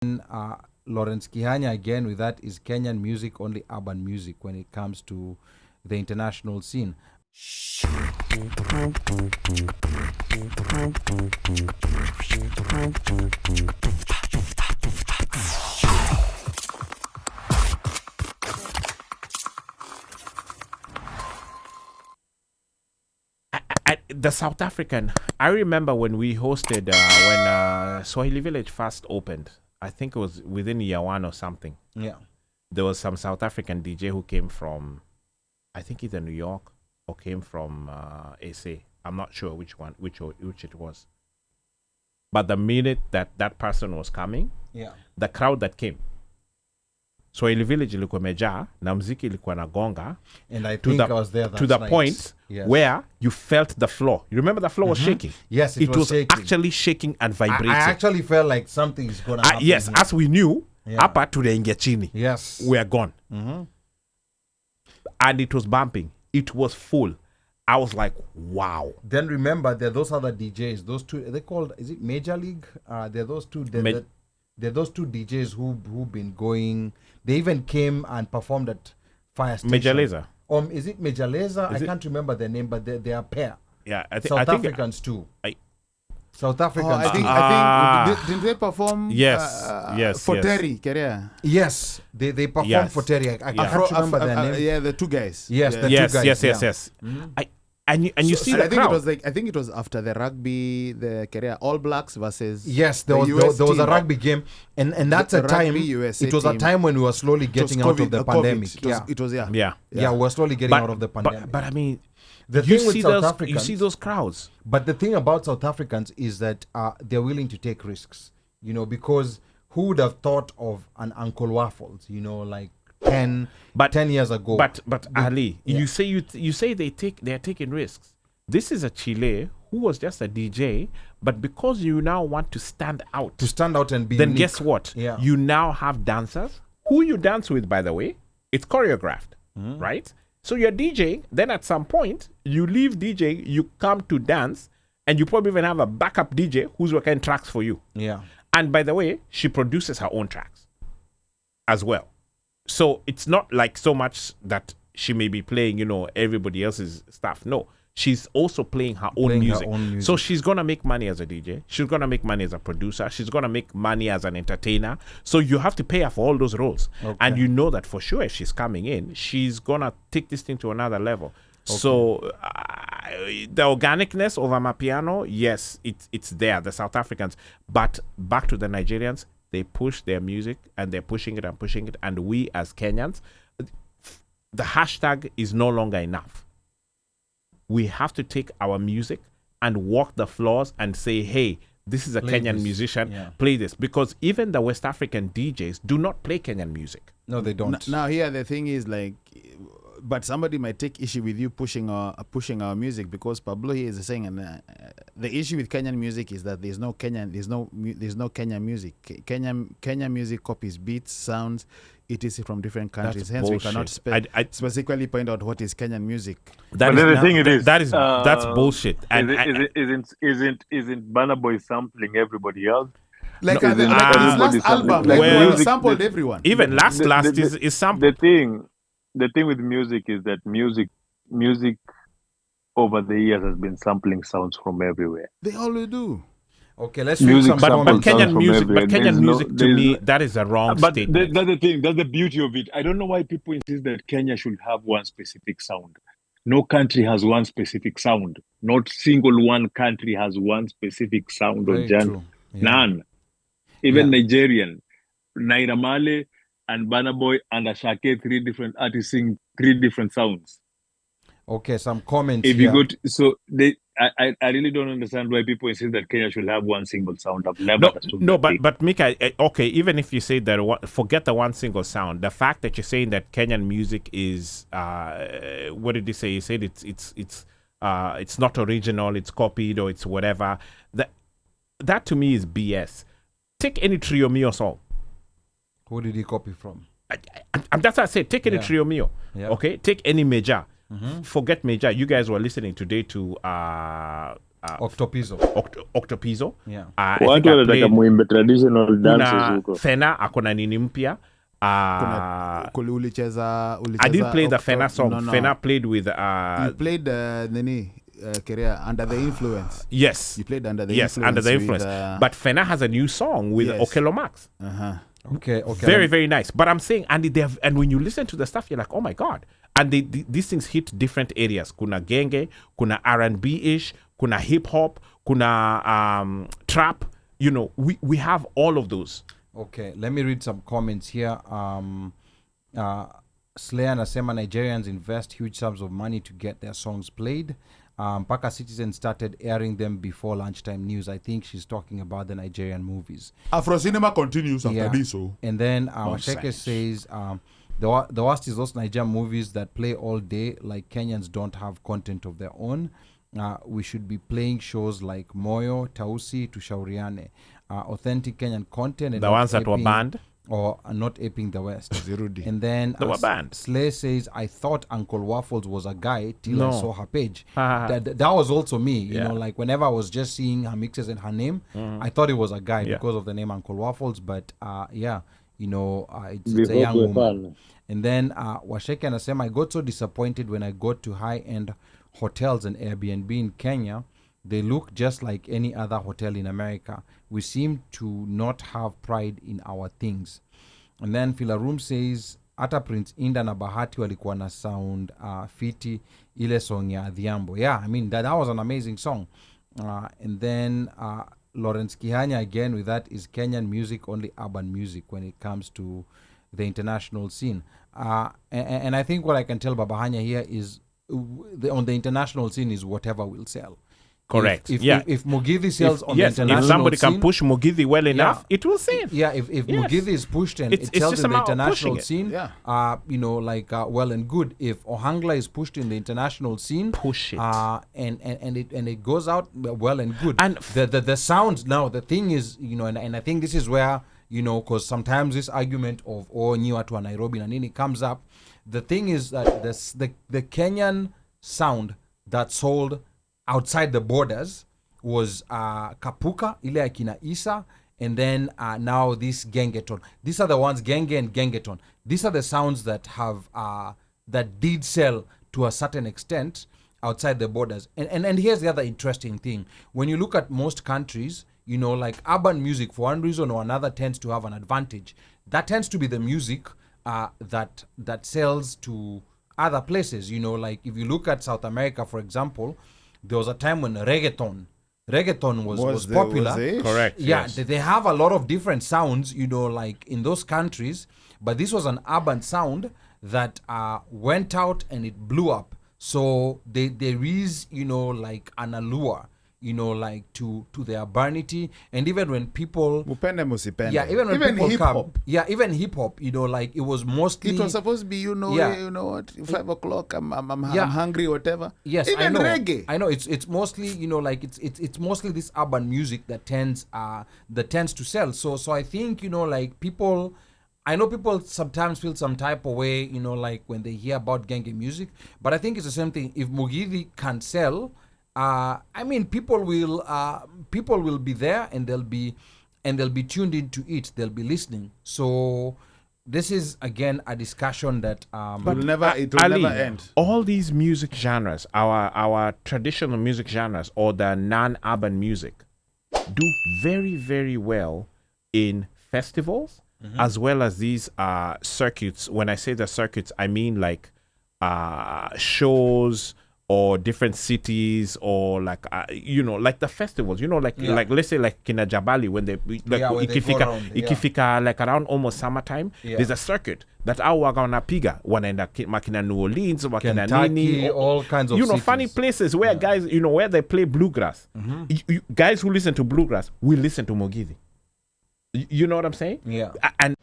Lawrence Kihanya again with that is Kenyan music, only urban music when it comes to the international scene. The South African, I remember when we hosted when Swahili Village first opened. I think it was within year one or something. Yeah, there was some South African DJ who came from, I think either New York or came from SA. I'm not sure which it was. But the minute that person was coming, yeah, the crowd that came, Swahili Village ilikuwa imejaa na muziki ilikuwa na gonga, and I think I was there to the point where you felt the floor. You remember the floor was shaking? Yes, it was shaking. Actually shaking and vibrating. I actually felt like something is going to happen. Yes, here. as we knew, hapa tunaingia chini. Yes. We are gone. And it was bumping. It was full. I was like, wow. Then remember, there are those other DJs. Those two, they called, is it Major League? There are those two. There are those two DJs who've been going. They even came and performed at Fire Station. Major Lazer. Is it Major Lazer? I can't remember their name, but they are a pair. Yeah, South Africans too. South Africans. I think didn't they perform? Yes. For Terry Kerea. Yes, they performed for Terry. I can't remember their name. Yeah, the two guys. Yes, the two guys. Yes. And you see the crowd. I think it was after the rugby, the Kerea All Blacks versus. Yes, there was a rugby game, and that's a time. It was a time when we were slowly getting out of the pandemic. It was we were slowly getting out of the pandemic. But I mean, the thing with South Africans, you see those crowds. But the thing about South Africans is that they're willing to take risks, because who would have thought of an Uncle Waffles, like 10 years ago. But Ali, you say they are taking risks. This is a Chile who was just a DJ, but because you now want to stand out and be then unique. Guess what? Yeah. You now have dancers who you dance with, by the way. It's choreographed, right? So you're DJing, then at some point you leave DJing, you come to dance, and you probably even have a backup DJ who's working tracks for you. Yeah. And by the way, she produces her own tracks as well. So it's not like so much that she may be playing, everybody else's stuff. No, she's also playing her own music. So she's going to make money as a DJ. She's going to make money as a producer. She's going to make money as an entertainer. So you have to pay her for all those roles. Okay. And you know that for sure if she's coming in, she's going to take this thing to another level. Okay. So the organicness of Amapiano, yes, it's there, the South Africans. But back to the Nigerians, they push their music and they're pushing it. And we as Kenyans, the hashtag is no longer enough. We have to take our music and walk the floors and say, hey, this is a Kenyan musician, play this. Because even the West African DJs do not play Kenyan music. No, they don't. Now here the thing is like, but somebody might take issue with you pushing our music, because Pablo here is saying, and the issue with Kenyan music is that there's no Kenyan music. Kenyan music copies beats, sounds, etc. from different countries. That's hence bullshit. We cannot specifically point out what is Kenyan music. That's bullshit. Isn't Burna Boy sampling everybody else? Like his last album, sampled everyone. Even last is sampled. The thing with music is that music over the years has been sampling sounds from everywhere. They always do. Okay, let's read some comments. Kenyan music to me, that is a wrong statement. That's the thing. That's the beauty of it. I don't know why people insist that Kenya should have one specific sound. No country has one specific sound. Not single one country has one specific sound or genre. None. Even Nigerian, Naira Marley and Burna Boy and Ashake, 3 different artists sing 3 different sounds. Okay, some comments if here. You go to, so I really don't understand why people insist that Kenya should have one single sound. I've never understood. No, but Mika, okay, even if you say that, forget the one single sound. The fact that you're saying that Kenyan music is, what did he say? He said it's not original, it's copied or it's whatever. That to me is BS. Take any Trio Mio song. Who did he copy from? That's what I said. Take any Trio Mio. Yeah. Okay? Take any Major. Forget Major. You guys were listening today to Octopizo. Octopizo. Yeah. I think Watu I wanataka played muimbe traditional dances kuna huko. Fena akona nini mpya. Ulicheza I didn't play the Fena song. No. Fena played with You played career Under the Influence. yes. You played Under the Yes, Influence. Under the Influence. But Fena has a new song with Yes. Okelo Max. Okay. Very, very nice. But I'm saying, and when you listen to the stuff, you're like, oh my God. And these things hit different areas. Kuna genge, kuna R&B-ish, kuna hip-hop, kuna trap. You know, we have all of those. Okay, let me read some comments here. Slayer anasema Nigerians invest huge sums of money to get their songs played. Paka Citizen started airing them before lunchtime news. I think she's talking about the Nigerian movies. Afro Cinema continues after this. And then Sheke says the worst is those Nigerian movies that play all day, like Kenyans don't have content of their own. We should be playing shows like Moyo, Tausi, Tushauriane. Authentic Kenyan content. And the ones that were banned? Or not aping the West. Zirudi. And then They were banned. Slay says, I thought Uncle Waffles was a guy till I No. saw her page. That was also me. You Yeah. know, like whenever I was just seeing her mixes and her name, I thought it was a guy because of the name Uncle Waffles. But you know, it's a young woman. And then Washeke anasema, I got so disappointed when I got to high-end hotels and Airbnb in Kenya. They look just like any other hotel in America. We seem to not have pride in our things. And then Philaroom says, Ata Prince Inda na Bahati walikuwa na sound fiti ile song ya Adhiambo. Yeah, I mean, that was an amazing song. And then Lawrence Kihanya again with that, is Kenyan music only urban music when it comes to the international scene? And I think what I can tell Babahanya here is on the international scene is whatever will sell. Correct. If Mugithi sells on the international if somebody scene, can push Mugithi well enough, it will sell. Yeah, if Mugithi is pushed and it sells in the international scene, you know, like well and good. If Ohangla is pushed in the international scene, push it, and it goes out well and good. And the sound now, the thing is, you know, and I think this is where, you know, because sometimes this argument of nyi watu wa Nairobi na nini comes up. The thing is that the Kenyan sound that sold outside the borders was Kapuka, ile akina Isa, and then now this Gengeton. These are the ones, Genge and Gengeton. These are the sounds that have that did sell to a certain extent outside the borders. And here's the other interesting thing. When you look at most countries, you know, like urban music, for one reason or another, tends to have an advantage. That tends to be the music that sells to other places. You know, like if you look at South America, for example, there was a time when reggaeton was popular. Correct. Yeah, yes. they have a lot of different sounds, you know, like in those countries, but this was an urban sound that went out and it blew up. So there is, you know, like an allure, you know, like to their urbanity. And even when people Mupende musipende. Yeah, even when people hip-hop. come, yeah, even hip hop, you know, like it was mostly, it was supposed to be, you know, you know what, 5 o'clock, I'm hungry, whatever. Yes, even I know. reggae. I know it's mostly, you know, like it's mostly this urban music that tends to sell. So I think, you know, like people, I know people sometimes feel some type of way, you know, like when they hear about Genge music, but I think it's the same thing. If Mugithi can sell, I mean, people will be there and they'll be tuned into it. They'll be listening. So this is again a discussion that it will never end. All these music genres, our traditional music genres or the non-urban music, do very, very well in festivals as well as these circuits. When I say the circuits, I mean like shows or different cities, or like you know, like the festivals, you know, like let's say like Kina Jabali, when they like ikifika like around almost summertime, there's a circuit that our wanapiga wanaenda makina New Orleans, makina Nini, all kinds of, you know, cities. funny places where guys, you know, where they play bluegrass. Guys who listen to bluegrass will listen to Mugithi. You know what I'm saying? Yeah. And